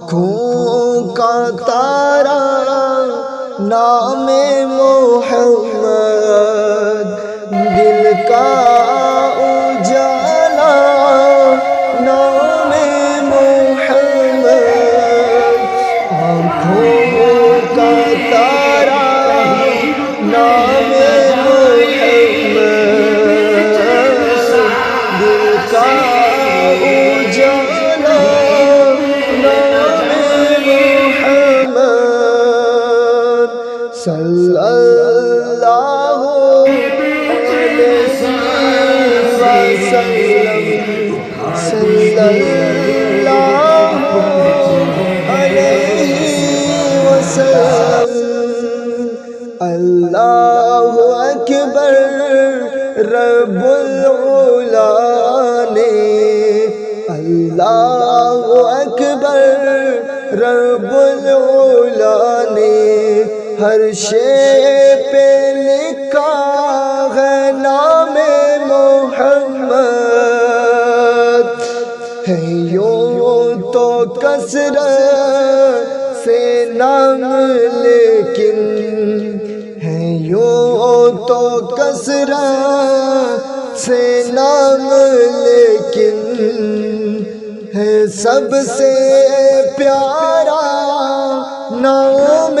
آنکھوں کا تارا نام محمد، دل کا اجالا نام محمد، آنکھوں کا تارا نام محمد، دل کا اجالا نام محمد، صلی اللہ اللہ اکبر رب العلا نے، اللہ اکبر رب العلا نے ہر شے پہ لکھا ہے نام محمد، ہے یوں تو کثرت سے نام لیکن، ہے یوں تو کثرت سے نام لیکن، ہے سب سے پیارا نام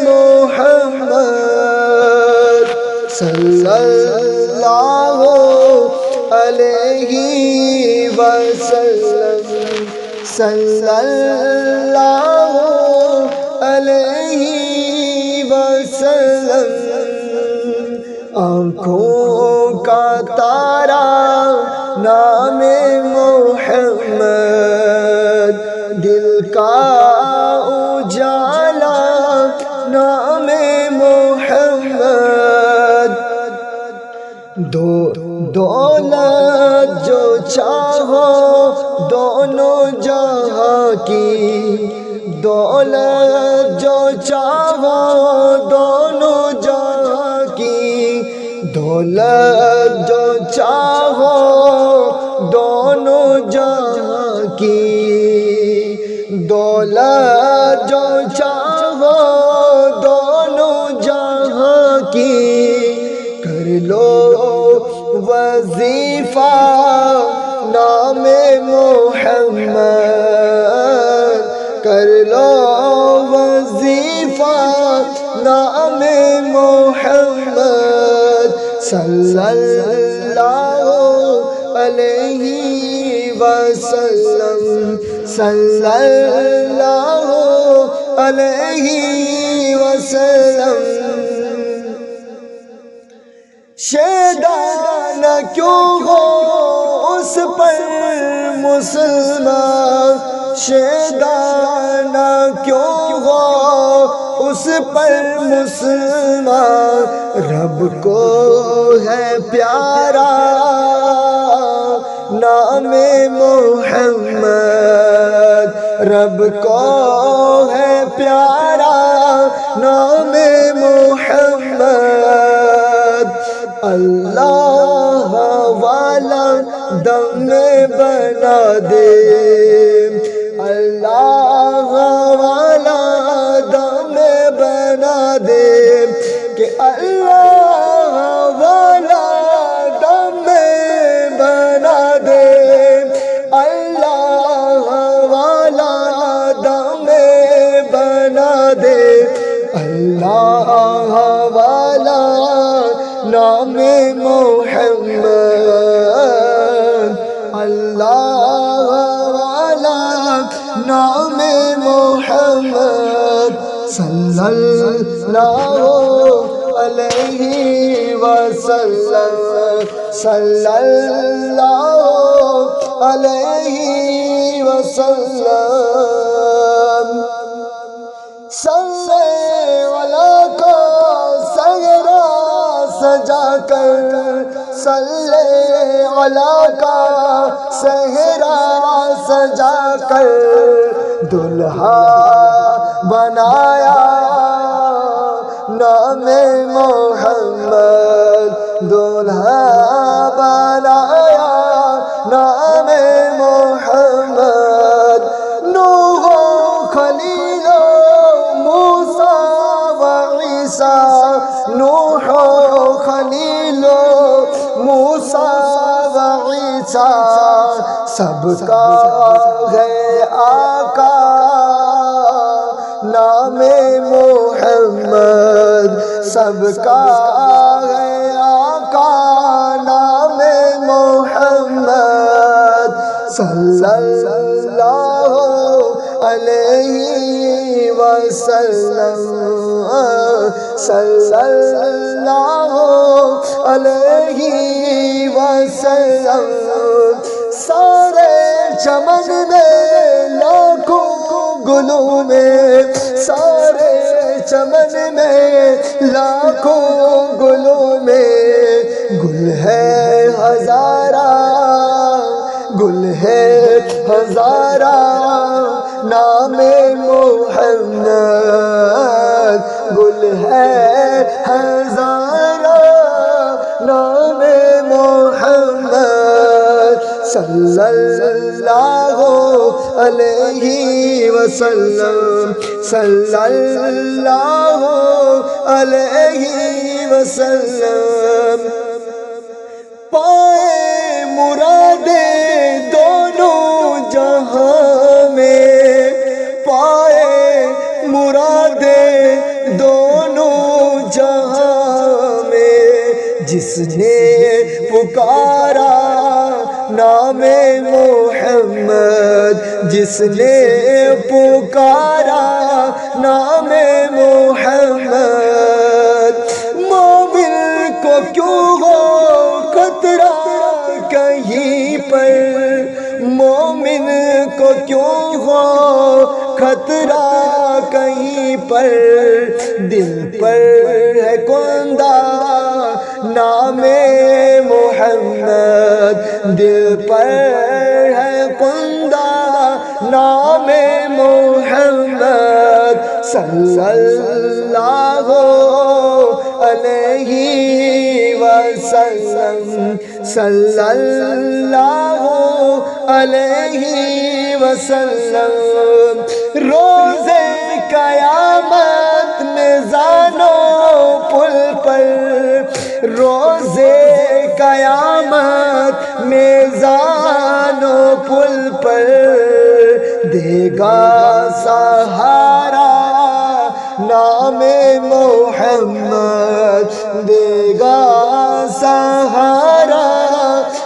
محمد، صلی اللہ علیہ وسلم، صلی اللہ علیہ وسلم، آنکھوں کا تارا نام محمد، دل کا اجالا نام محمد، دولت جو چاہو دونوں جہاں کی، دولت جو چاہو دونوں جہاں کی، دولت جو چاہو دونوں جہاں کی، دولت جو چاہو دونوں جہاں کی، کر لو وظیفہ نام محمد، کر لو وظیفہ نام محمد، صلی اللہ علیہ وسلم، صلی اللہ علیہ وسلم، شیدانہ کیوں ہو اس پر مسلمان، شیدانہ کیوں ہو اس پر مسلمان، رب کو ہے پیارا نام محمد، رب کو ہے پیارا نام محمد، اللہ والا دم میں بنا دے، اللہ والا دم میں بنا دے، کہ اللہ والا دم میں بنا دے، اللہ والا دم میں بنا دے، اللہ والا نام محمد، اللہ والا نام محمد، صلی اللہ علیہ وسلم، صلی اللہ علیہ وسلم، صلی والا کو سجا کر صلی علی کا صحرا سجا کر دلہا بنایا نام محمد، دلہا بنایا نام محمد۔ نوح و خلیل و موسیٰ و عیسیٰ، نوح و خلیل و موسیٰ و عیسیٰ، سب کا ہے آقا نام محمد، سب کا ہے آقا نام محمد۔ صلی اللہ علیہ وسلم، صلی اللہ علیہ وسلم۔ سارے چمن میں لاکھوں گلوں میں، سارے چمن میں لاکھوں گلوں میں، گل ہے ہزارہ، گل ہے ہزارہ نام محمد، گل ہے ہزارہ نام محمد۔ صلی اللہ علیہ وسلم، صلی اللہ علیہ وسلم۔ پائے مرادیں دونوں جہاں میں، پائے مرادیں دونوں جہاں میں، جس نے پکارا نام محمد، جس نے پکارا نام محمد۔ مومن کو کیوں ہو خطرہ کہیں پر، مومن کو کیوں ہو خطرہ کہیں پر، دل پر ہے کندہ نام محمد، دل پر ہے کندہ نام محمد۔ صلی اللہ علیہ وسلم، صلی اللہ علیہ وسلم۔ روز قیامت میزان و پل پر، روز قیامت میزان و پل پر، دے گا سہارا نام محمد، دے گا سہارا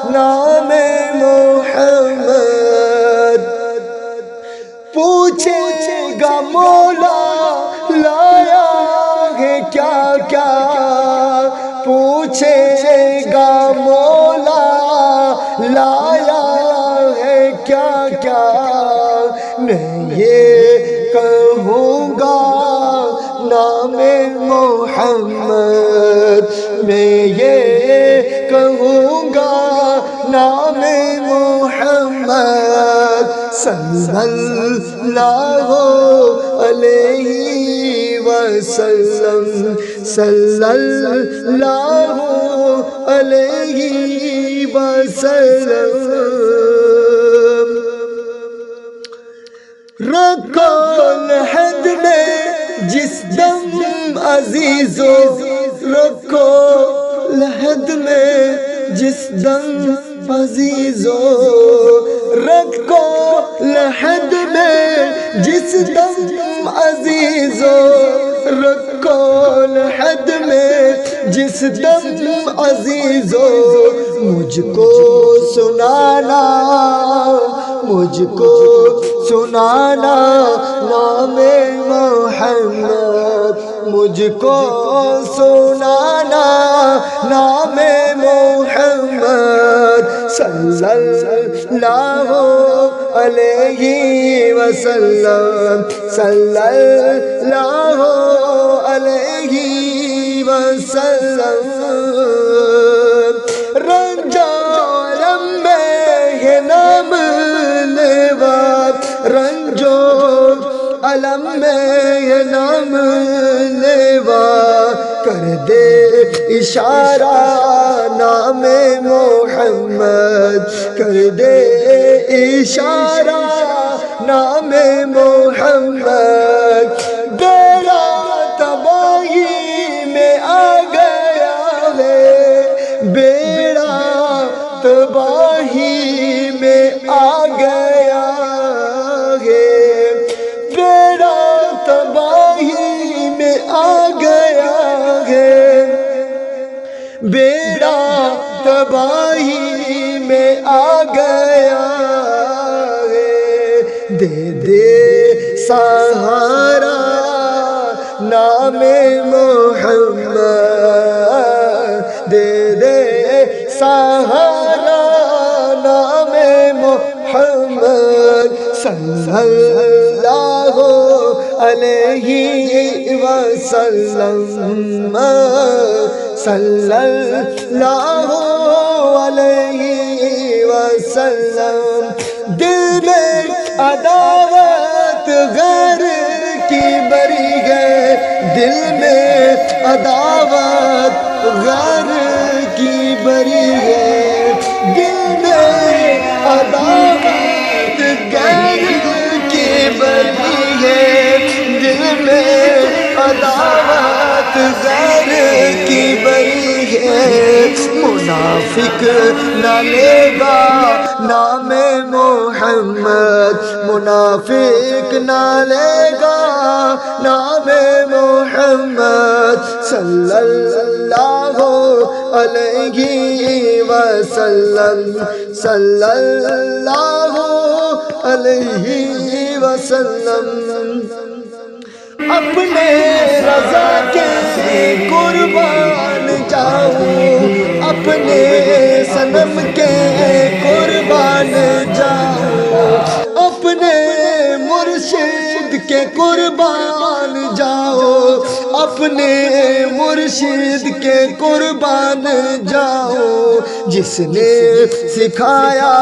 نام محمد۔ پوچھے گا مولا لایا ہے کیا کیا، پوچھے گا مولا لایا ہے کیا کیا، میں یہ کہوں گا نام محمد، میں یہ کہوں گا نام محمد۔ صلی اللہ علیہ وسلم، صلی اللہ علیہ وسلم۔ رکھو لحد میں جس دم عزیزو، رکھو لحد میں جس دم عزیزو، رکھو لحد میں جس دم عزیزو، رکھو لحد میں جس دم عزیزو، مجھ کو سنانا، مجھ کو سنانا نام محمد، مجھ کو سنانا نام محمد۔ صلی اللہ علیہ وسلم، صلی اللہ علیہ وسلم۔ رنجو علم میں یہ نام لیوا کر دے اشارہ نام محمد کر دے اشارہ نام محمد بیڑا تباہی میں آ گیا ہے بیڑا تباہی میں آ گیا ہے بیڑا تباہی میں آ گیا ہے بیڑا تباہی میں آ گیا ہے دے دے سہارا نام محمد دے دے سہارا نام محمد صلی اللہ علیہ وسلم صلی اللہ علیہ وسلم دل میں عداوت غیر کی بری ہے دل میں عداوت غیر کی بری ہے دل میں عداوت غیر کی بری ہے دل میں عداوت غیر کی بری ہے منافق نہ لے گا نام محمد منافق نہ لے گا نام محمد صلی اللہ علیہ وسلم صلی اللہ علیہ وسلم اپنے رضا کے قربان جاؤں اپنے صنم کے قربان جاؤں اپنے مرشد کے قربان جاؤ اپنے مرشد کے قربان جاؤ جس نے سکھایا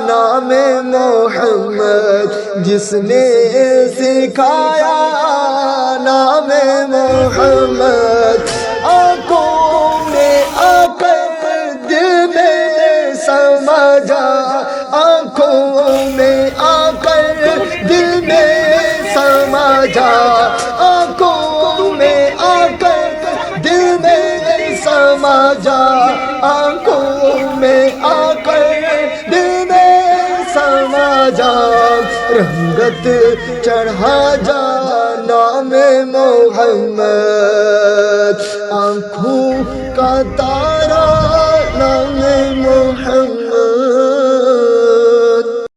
نام محمد جس نے سکھایا نام محمد آنکھوں میں آ کر دل میں سما جا آنکھوں میں آ کر دل میں سما جا آنکھوں میں آ کر دل میں سما جا آنکھوں میں آ کر دل میں سما جا رنگت چڑھا جا نام محمد آنکھوں کا